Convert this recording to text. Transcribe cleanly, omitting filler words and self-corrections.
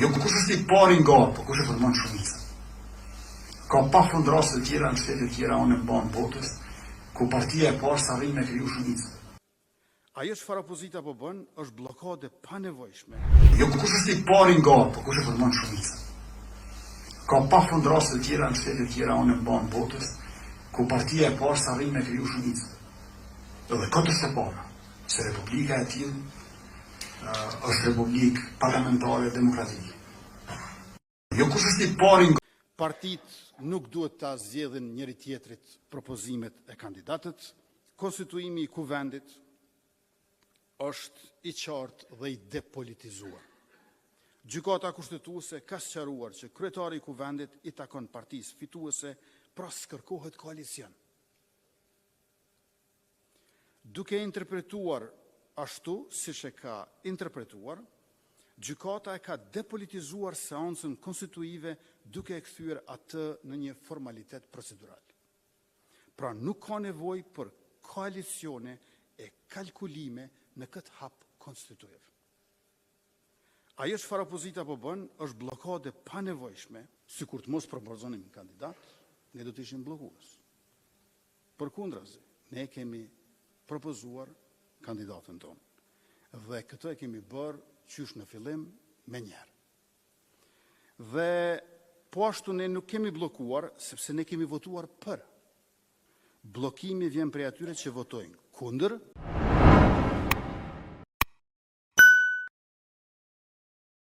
Jo kush është I pari nga, po kush e formon shumicën. Ka pa fund raste të tjera në shtete të tjera unë në botës, ku partia e parë sa rrinë me kriju shumicën. Ajo çfarë opozita po bën është bllokade pa nevojshme. Jo kush është I pari nga, po kush e formon shumicën. Ka pa fund raste të tjera në shtete të tjera unë në botës, ku partia e parë sa rrinë me kriju shumicën. Dhe këtë është e para, se Republika e tillë është republikë parlamentare demokratike. Jo kush është I pari nga. Partitë nuk duhet ta zgjedhin njëri tjetrit propozimet e kandidatët. Konstituimi I kuvendit është I qartë dhe I depolitizuar. Gjykata kushtetuese ka sqaruar që kryetari I kuvendit I takon partisë fituese, pra s'kërkohet koalicion. Duke interpretuar ashtu siç e ka interpretuar, gjykata e ka depolitizuar seancën konstituive duke e kthyer atë në një formalitet procedural. Pra nuk ka nevojë për koalicione e kalkulime në këtë hap konstituiv. Ajo çfarë opozita po bën është bllokade pa nevojshme, sikur të mos propozonim kandidat, ne do të ishim bllokues. Përkundrazi, ne kemi propozuar kandidatën tonë. Dhe këtë e kemi bërë qysh në fillim me njerë. Dhe po ashtu ne nuk kemi bllokuar, sepse ne kemi votuar për. Bllokimi vjen prej atyre që votojnë kundër.